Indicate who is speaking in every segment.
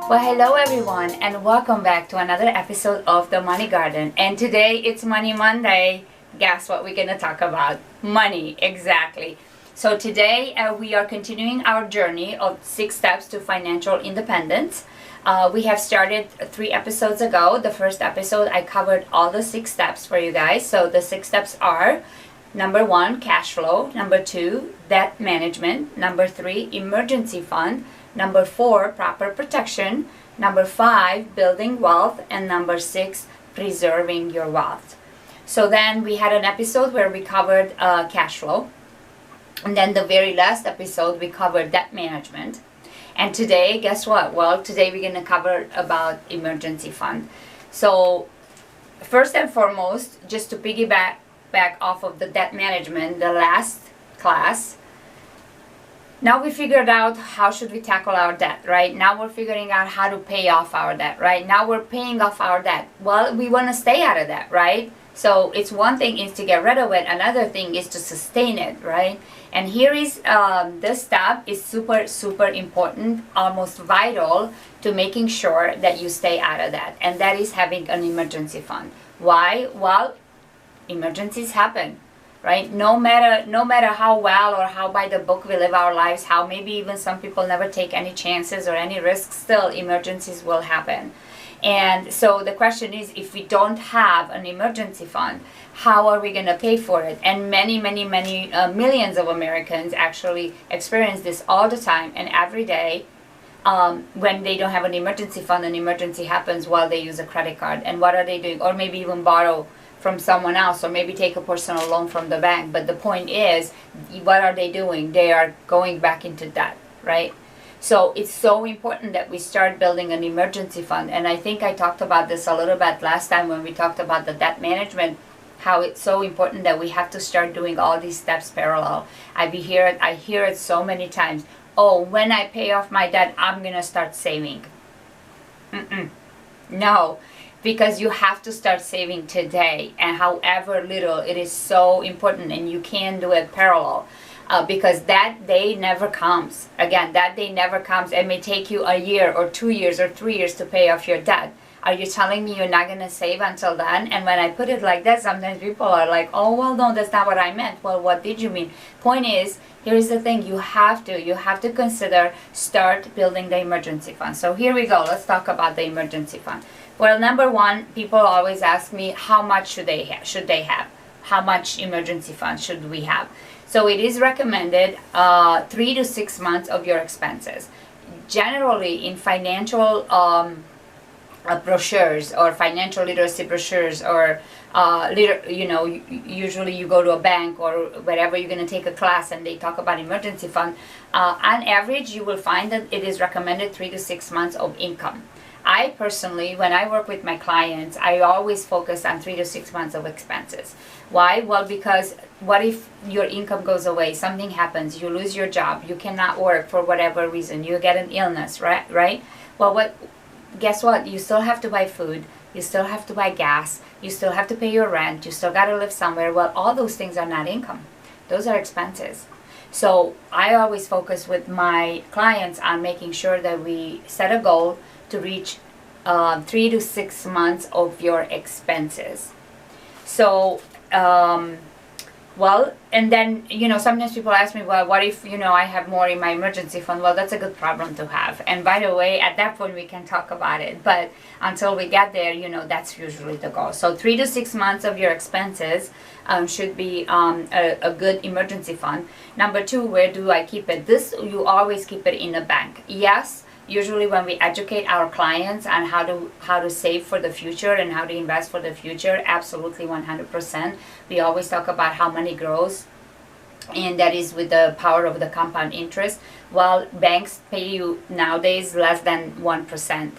Speaker 1: Well, hello everyone, and welcome back to another episode of the Money Garden. And today it's Money Monday. Guess what we're gonna talk about? Money, exactly. So today we are continuing our journey of 6 steps to financial independence. We have started 3 episodes ago. The first episode I covered all the 6 steps for you guys. So the 6 steps are: number 1, cash flow; number 2, debt management; number 3, emergency fund; number 4, proper protection; number 5, building wealth; and number 6, preserving your wealth. So then we had an episode where we covered cash flow, and then the very last episode we covered debt management. And today, guess what? Well, today we're going to cover about emergency fund. So first and foremost, just to piggyback off of the debt management, the last class, now we figured out how should we tackle our debt, right? Now we're figuring out how to pay off our debt, right? Now we're paying off our debt. Well, we want to stay out of that, right? So it's one thing is to get rid of it. Another thing is to sustain it, right? And here is this step is super important, almost vital to making sure that you stay out of that. And that is having an emergency fund. Why? Well, emergencies happen, right? No matter how well or how by the book we live our lives, how maybe even some people never take any chances or any risks, still emergencies will happen. And so the question is, if we don't have an emergency fund, how are we going to pay for it? And many millions of Americans actually experience this all the time and every day. When they don't have an emergency fund, an emergency happens while they use a credit card. And what are they doing? Or maybe even borrow from someone else, or maybe take a personal loan from the bank. But the point is, what are they doing? They are going back into debt, right? So it's so important that we start building an emergency fund. And I think I talked about this a little bit last time when we talked about the debt management, how it's so important that we have to start doing all these steps parallel. I hear it so many times. Oh, when I pay off my debt, I'm gonna start saving. No, because you have to start saving today, and however little, it is so important, and you can do it parallel. Because that day never comes. Again, that day never comes. It may take you a year or 2 years or 3 years to pay off your debt. Are you telling me you're not going to save until then? And when I put it like that, sometimes people are like, oh, well, no, that's not what I meant. Well, what did you mean? Point is, here's the thing. You have to consider start building the emergency fund. So here we go. Let's talk about the emergency fund. Well, number 1, people always ask me, how much should they have? How much emergency fund should we have? So it is recommended 3 to 6 months of your expenses. Generally, in financial brochures or financial literacy brochures, or usually you go to a bank or wherever you're going to take a class and they talk about emergency fund. On average, you will find that it is recommended 3 to 6 months of income. I personally, when I work with my clients, I always focus on 3 to 6 months of expenses. Why? Well, because what if your income goes away, something happens, you lose your job, you cannot work for whatever reason, you get an illness, right? Well, guess what? You still have to buy food, you still have to buy gas, you still have to pay your rent, you still got to live somewhere. Well, all those things are not income. Those are expenses. So I always focus with my clients on making sure that we set a goal to reach 3 to 6 months of your expenses. So, well, and then, sometimes people ask me, well, what if, I have more in my emergency fund? Well, that's a good problem to have. And by the way, at that point, we can talk about it. But until we get there, that's usually the goal. So 3 to 6 months of your expenses should be a good emergency fund. Number 2, where do I keep it? This, you always keep it in a bank. Yes. Usually when we educate our clients on how to save for the future and how to invest for the future, absolutely 100%. We always talk about how money grows, and that is with the power of the compound interest. Well, banks pay you nowadays less than 1%.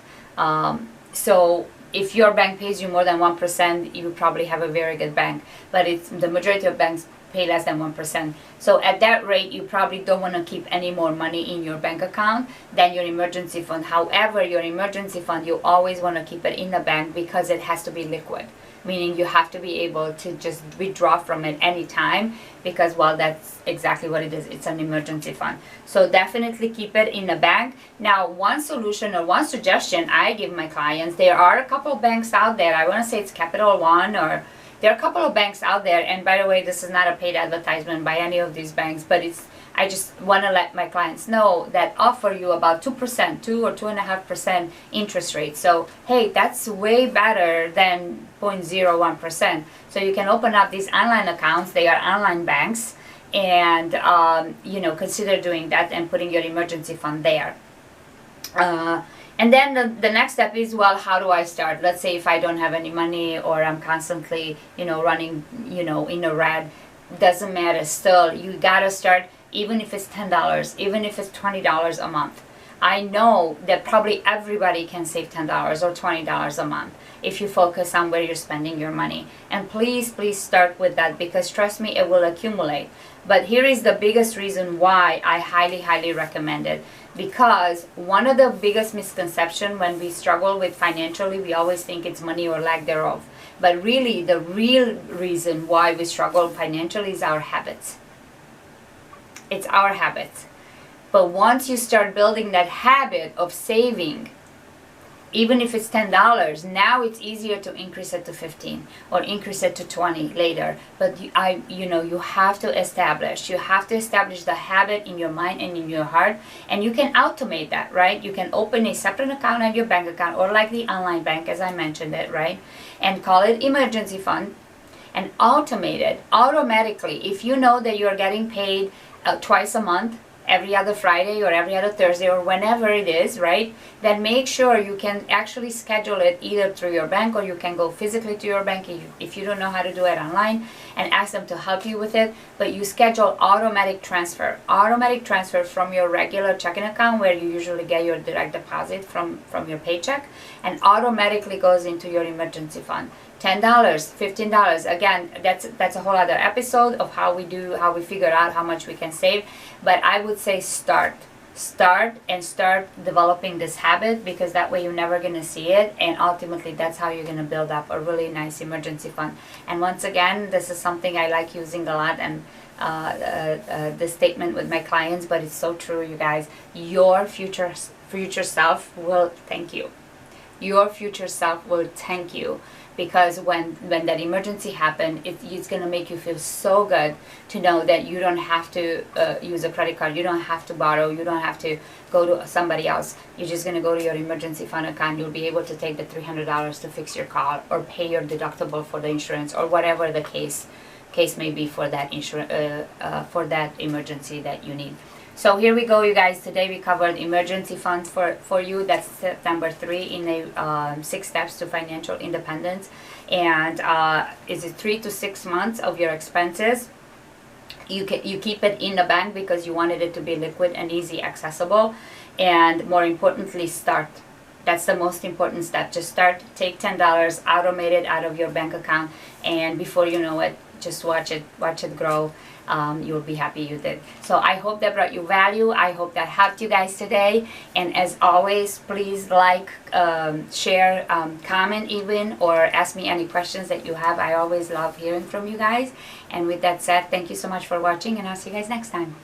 Speaker 1: So if your bank pays you more than 1%, you probably have a very good bank. But the majority of banks pay less than 1%. So at that rate, you probably don't want to keep any more money in your bank account than your emergency fund. However, your emergency fund, you always want to keep it in the bank because it has to be liquid. meaning you have to be able to just withdraw from it anytime, because, well, that's exactly what it is. It's an emergency fund. So definitely keep it in the bank. Now, one solution or one suggestion I give my clients, there are a couple of banks out there. I want to say it's Capital One, or there are a couple of banks out there. And by the way, this is not a paid advertisement by any of these banks, but I just want to let my clients know that offer you about 2%, 2 or 2.5% interest rate. So, hey, that's way better than 0.01%. So you can open up these online accounts. They are online banks, and consider doing that and putting your emergency fund there. And then the next step is, well, how do I start? Let's say if I don't have any money, or I'm constantly, running, in the red. Doesn't matter. Still, you gotta start. Even if it's $10, even if it's $20 a month. I know that probably everybody can save $10 or $20 a month if you focus on where you're spending your money. And please start with that, because trust me, it will accumulate. But here is the biggest reason why I highly recommend it. Because one of the biggest misconceptions when we struggle with financially, we always think it's money or lack thereof. But really, the real reason why we struggle financially is our habits. It's our habits. But once you start building that habit of saving, even if it's $10, now it's easier to increase it to 15 or increase it to 20 later. But you have to establish the habit in your mind and in your heart, and you can automate that, right? You can open a separate account on your bank account, or like the online bank, as I mentioned it, right? And call it emergency fund, and automate it automatically. If you know that you're getting paid twice a month, every other Friday or every other Thursday or whenever it is, right? Then make sure you can actually schedule it either through your bank, or you can go physically to your bank if you don't know how to do it online, and ask them to help you with it. But you schedule automatic transfer from your regular checking account, where you usually get your direct deposit from your paycheck, and automatically goes into your emergency fund. $10, $15. Again, that's a whole other episode of how we figure out how much we can save. But I would say start developing this habit, because that way you're never going to see it, and ultimately that's how you're going to build up a really nice emergency fund. And once again, this is something I like using a lot, and this statement with my clients, but it's so true, you guys. Your future self will thank you. Your future self will thank you. Because when that emergency happens, it's going to make you feel so good to know that you don't have to use a credit card, you don't have to borrow, you don't have to go to somebody else. You're just going to go to your emergency fund account. You'll be able to take the $300 to fix your car, or pay your deductible for the insurance, or whatever the case may be for that for that emergency that you need. So here we go, you guys. Today we covered emergency funds for you. That's step number 3 in a 6 steps to financial independence. And is it 3 to 6 months of your expenses? You keep it in the bank because you wanted it to be liquid and easy accessible. And more importantly, start. That's the most important step. Just start. Take $10, automate it out of your bank account, and before you know it, just watch it grow. You'll be happy you did. So I hope that brought you value. I hope that helped you guys today. And as always, please like, share, comment even, or ask me any questions that you have. I always love hearing from you guys. And with that said, thank you so much for watching, and I'll see you guys next time.